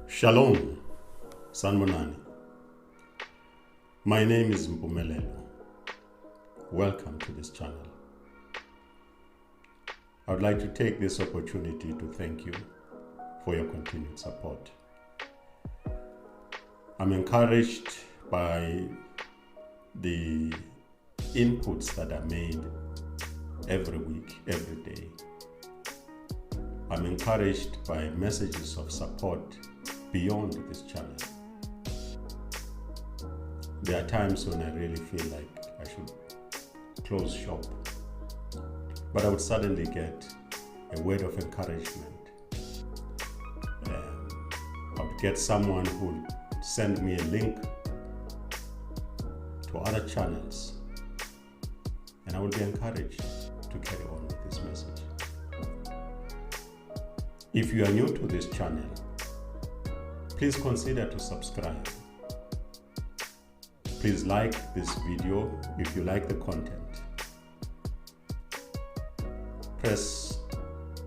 Shalom, Sanmonani. My name is Mpumelelo. Welcome to this channel. I would like to take this opportunity to thank you for your continued support. I'm encouraged by the inputs that are made every week, every day. I'm encouraged by messages of support beyond this channel. There are times when I really feel like I should close shop, but I would suddenly get a word of encouragement. I would get someone who would send me a link to other channels, and I will be encouraged to carry on with this message. If you are new to this channel, please consider to subscribe. Please like this video if you like the content. Press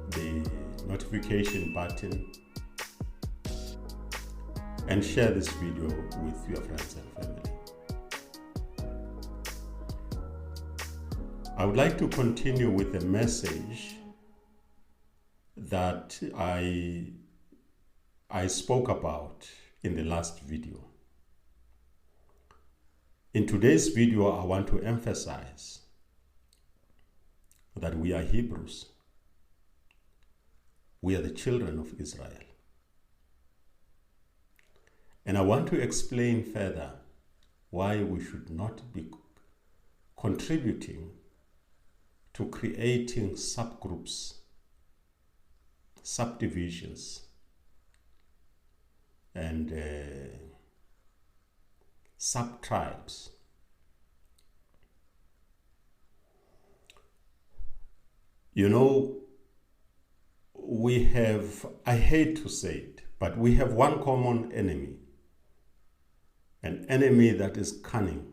the notification button and share this video with your friends and family. I would like to continue with the message that I spoke about in the last video. In today's video, I want to emphasize that we are Hebrews. We are the children of Israel. And I want to explain further why we should not be contributing to creating subgroups, subdivisions, and sub-tribes. You know, we have, I hate to say it, but we have one common enemy. An enemy that is cunning,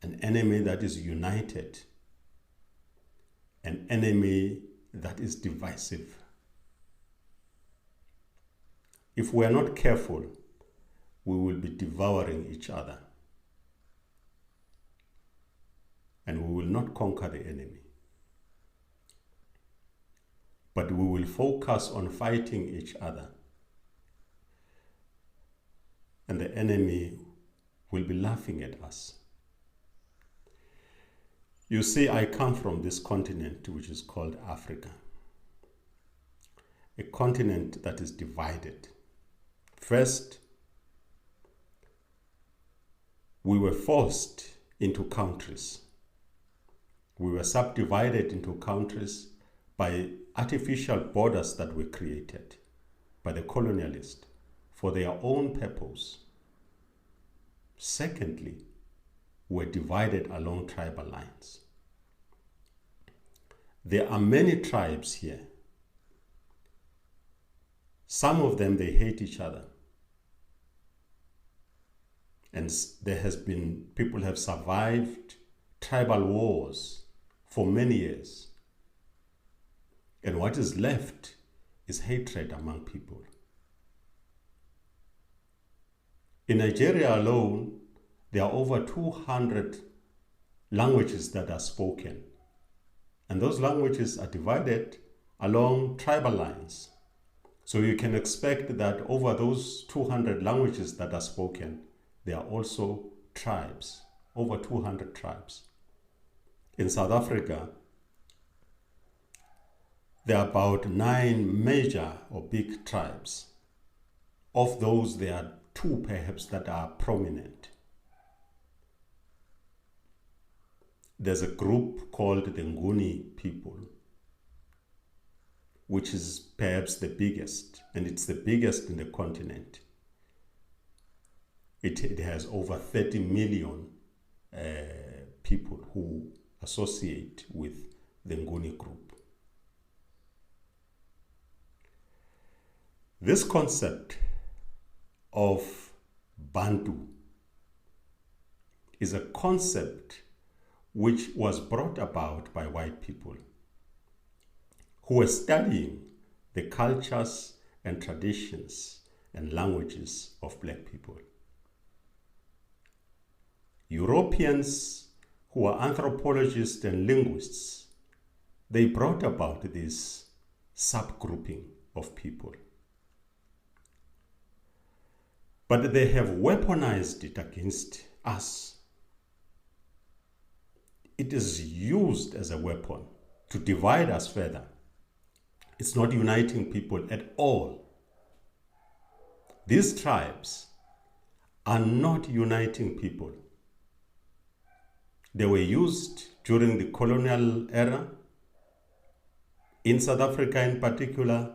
an enemy that is united, an enemy that is divisive. If we are not careful, we will be devouring each other, and we will not conquer the enemy. But we will focus on fighting each other, and the enemy will be laughing at us. You see, I come from this continent which is called Africa, a continent that is divided. First, we were forced into countries. We were subdivided into countries by artificial borders that were created by the colonialists for their own purpose. Secondly, we were divided along tribal lines. There are many tribes here. Some of them, they hate each other. And there has been, people have survived tribal wars for many years. And what is left is hatred among people. In Nigeria alone, there are over 200 languages that are spoken. And those languages are divided along tribal lines. So you can expect that over those 200 languages that are spoken, there are also tribes, over 200 tribes. In South Africa, there are about 9 major or big tribes. Of those, there are 2 perhaps that are prominent. There's a group called the Nguni people, which is perhaps the biggest, and it's the biggest in the continent. It has over 30 million people who associate with the Nguni group. This concept of Bantu is a concept which was brought about by white people who were studying the cultures and traditions and languages of black people. Europeans who are anthropologists and linguists, they brought about this subgrouping of people. But they have weaponized it against us. It is used as a weapon to divide us further. It's not uniting people at all. These tribes are not uniting people. They were used during the colonial era. In South Africa in particular,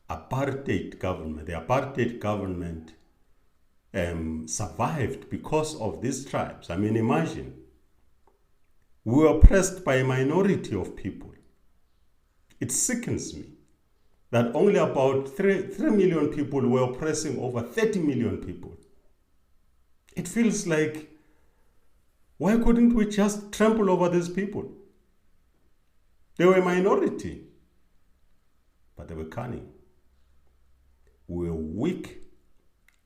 the apartheid government survived because of these tribes. I mean, imagine, we were oppressed by a minority of people. It sickens me that only about 3 million people were oppressing over 30 million people. It feels like, why couldn't we just trample over these people? They were a minority, but they were cunning. We were weak.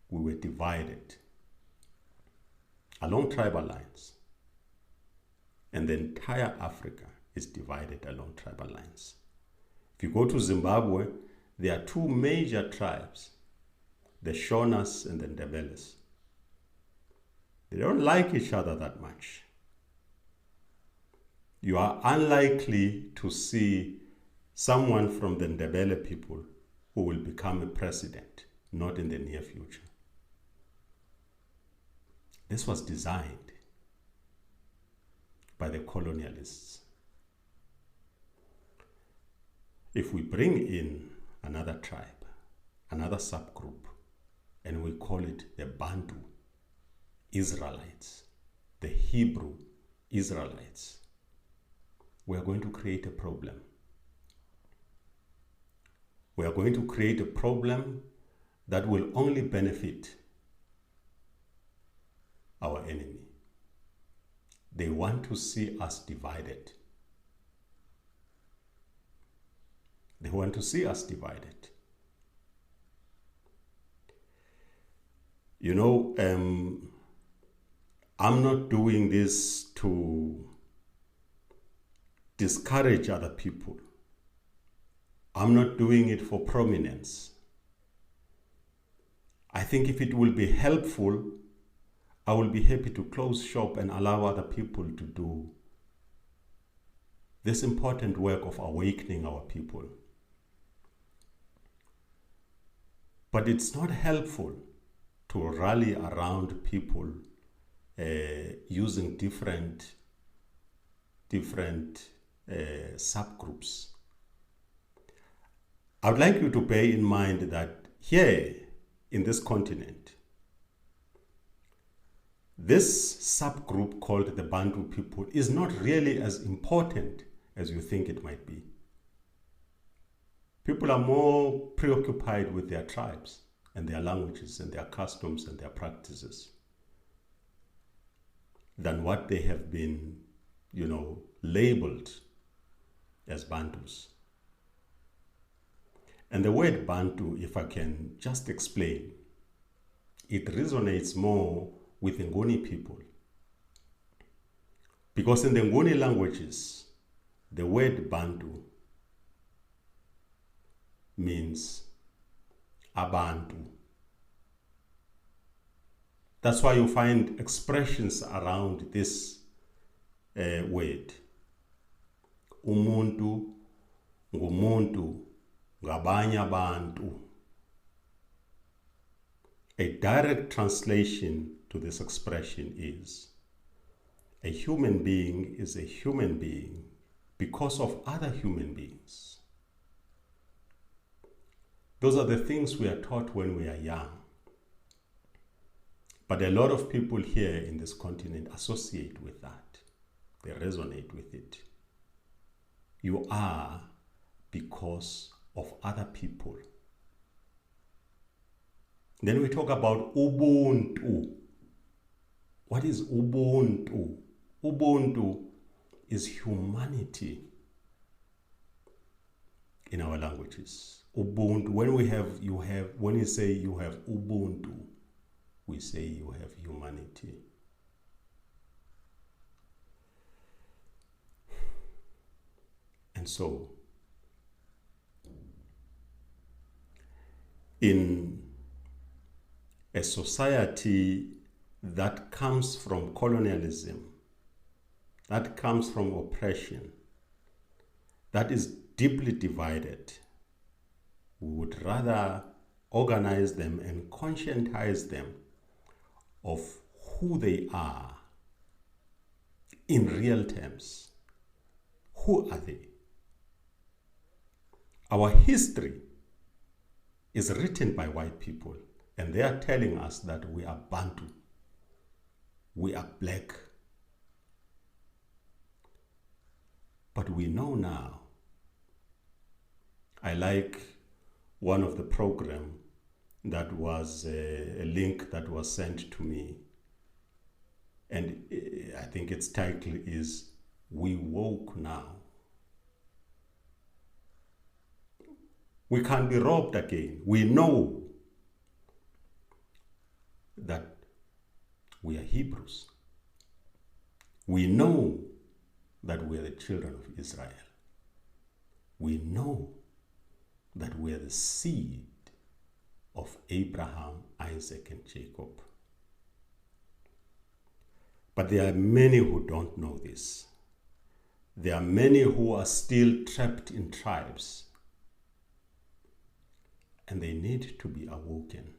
We were divided along tribal lines. And the entire Africa is divided along tribal lines. If you go to Zimbabwe, there are 2 major tribes, the Shonas and the Ndebeles. They don't like each other that much. You are unlikely to see someone from the Ndebele people who will become a president, not in the near future. This was designed by the colonialists. If we bring in another tribe, another subgroup, and we call it the Bantu Israelites, the Hebrew Israelites, we are going to create a problem. We are going to create a problem that will only benefit our enemy. They want to see us divided. They want to see us divided. You know, I'm not doing this to discourage other people. I'm not doing it for prominence. I think if it will be helpful, I will be happy to close shop and allow other people to do this important work of awakening our people. But it's not helpful to rally around people using different subgroups. I would like you to bear in mind that here in this continent, this subgroup called the Bantu people is not really as important as you think it might be. People are more preoccupied with their tribes and their languages and their customs and their practices than what they have been, labeled as Bantus. And the word Bantu, if I can just explain, it resonates more with the Nguni people. Because in the Nguni languages, the word Bantu means Abantu. That's why you find expressions around this word. Umuntu, ngumuntu, ngabanye abantu. A direct translation to this expression is, a human being is a human being because of other human beings. Those are the things we are taught when we are young. But a lot of people here in this continent associate with that. They resonate with it. You are because of other people. Then we talk about Ubuntu. What is Ubuntu? Ubuntu is humanity in our languages. Ubuntu. When you say you have Ubuntu, we say you have humanity. And so, in a society that comes from colonialism, that comes from oppression, that is deeply divided, we would rather organize them and conscientize them of who they are in real terms. Who are they? Our history is written by white people, and they are telling us that we are Bantu, we are black. But we know now. I like one of the program that was a link that was sent to me, and I think its title is "We Woke Now." We can't be robbed again. We know that we are Hebrews. We know that we are the children of Israel. We know that we are the seed of Abraham, Isaac, and Jacob. But there are many who don't know this. There are many who are still trapped in tribes, and they need to be awoken.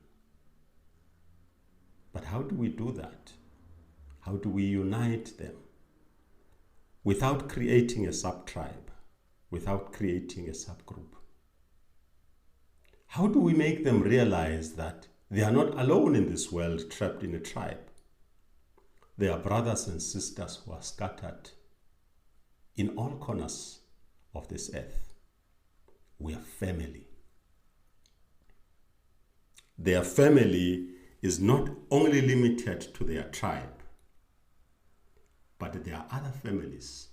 But how do we do that? How do we unite them without creating a sub-tribe, without creating a subgroup? How do we make them realize that they are not alone in this world trapped in a tribe? They are brothers and sisters who are scattered in all corners of this earth. We are family. Their family is not only limited to their tribe, but there are other families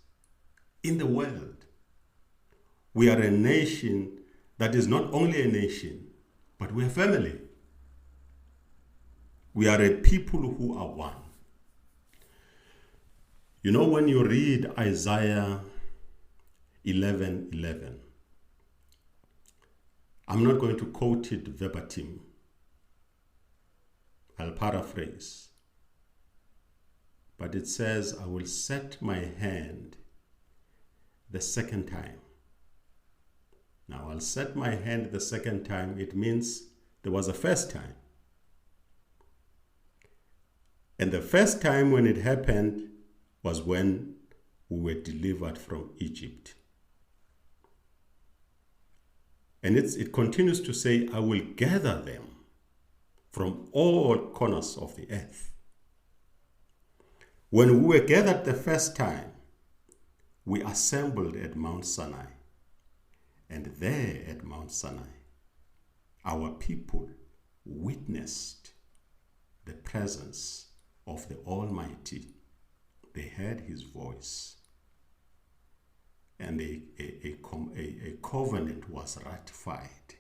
in the world. We are a nation that is not only a nation, but we are family. We are a people who are one. You know, when you read Isaiah 11:11, I'm not going to quote it verbatim. I'll paraphrase. But it says, I will set my hand the second time. Now, I'll set my hand the second time. It means there was a first time. And the first time when it happened was when we were delivered from Egypt. And it continues to say, I will gather them from all corners of the earth. When we were gathered the first time, we assembled at Mount Sinai. And there at Mount Sinai, our people witnessed the presence of the Almighty. They heard his voice. And a covenant was ratified.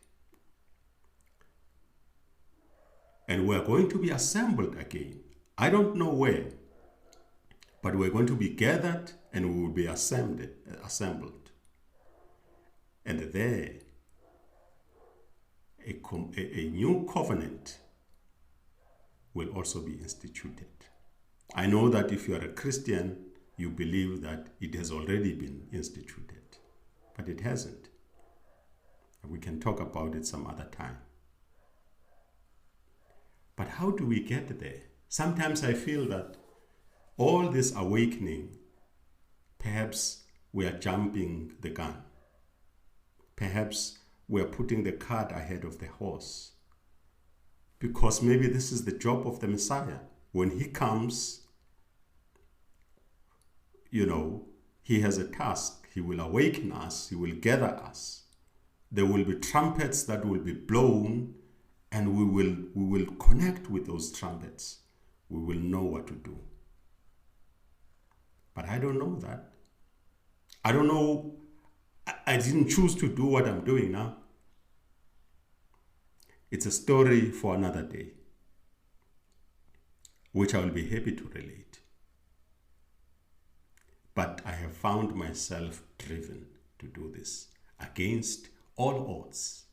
And we're going to be assembled again. I don't know where, but we're going to be gathered and we will be assembled. And there, a new covenant will also be instituted. I know that if you are a Christian, you believe that it has already been instituted, but it hasn't. We can talk about it some other time. But how do we get there? Sometimes I feel that all this awakening, perhaps we are jumping the gun. Perhaps we are putting the cart ahead of the horse. Because maybe this is the job of the Messiah. When he comes, he has a task. He will awaken us. He will gather us. There will be trumpets that will be blown, and we will connect with those trumpets. We will know what to do. But I don't know that. I don't know. I didn't choose to do what I'm doing now. It's a story for another day, which I will be happy to relate. But I have found myself driven to do this against all odds,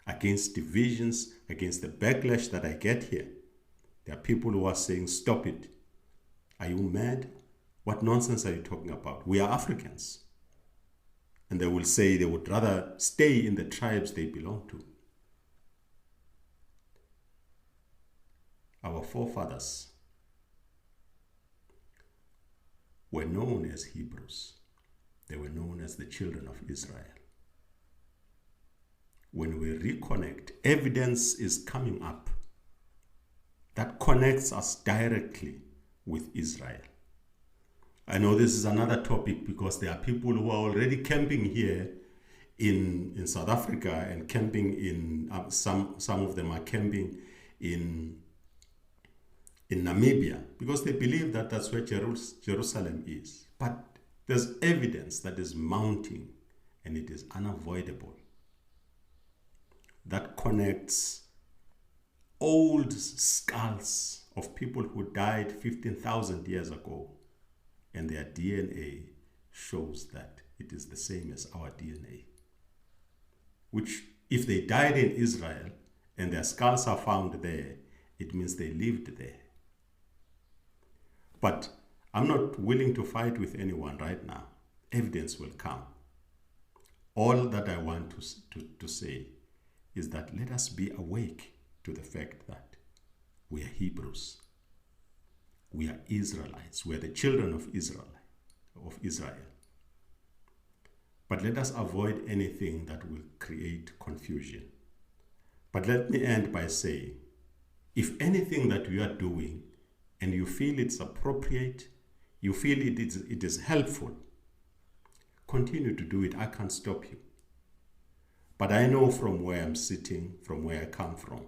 against divisions, against the backlash that I get here. There are people who are saying, stop it. Are you mad? What nonsense are you talking about? We are Africans. And they will say they would rather stay in the tribes they belong to. Our forefathers were known as Hebrews. They were known as the children of Israel. When we reconnect, evidence is coming up that connects us directly with Israel. I know this is another topic because there are people who are already camping here in South Africa and camping in, some of them are camping in Namibia because they believe that that's where Jerusalem is. But there's evidence that is mounting and it is unavoidable. That connects old skulls of people who died 15,000 years ago, and their DNA shows that it is the same as our DNA. Which, if they died in Israel and their skulls are found there, it means they lived there. But I'm not willing to fight with anyone right now. Evidence will come. All that I want to say is that let us be awake to the fact that we are Hebrews. We are Israelites. We are the children of Israel. But let us avoid anything that will create confusion. But let me end by saying, if anything that we are doing and you feel it's appropriate, you feel it is helpful, continue to do it. I can't stop you. But I know from where I'm sitting, from where I come from,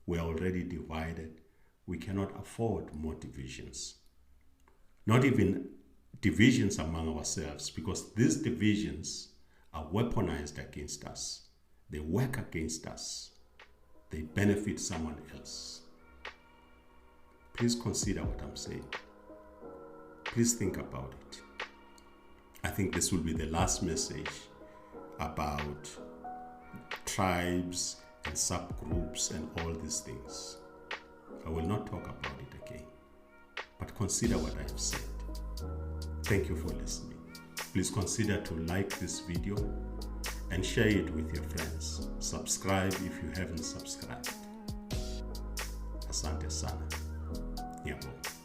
we are already divided. We cannot afford more divisions. Not even divisions among ourselves, because these divisions are weaponized against us. They work against us. They benefit someone else. Please consider what I'm saying. Please think about it. I think this will be the last message about tribes and subgroups and all these things. I will not talk about it again, but consider what I have said. Thank you for listening. Please consider to like this video and share it with your friends. Subscribe if you haven't subscribed. Asante sana. Yabo.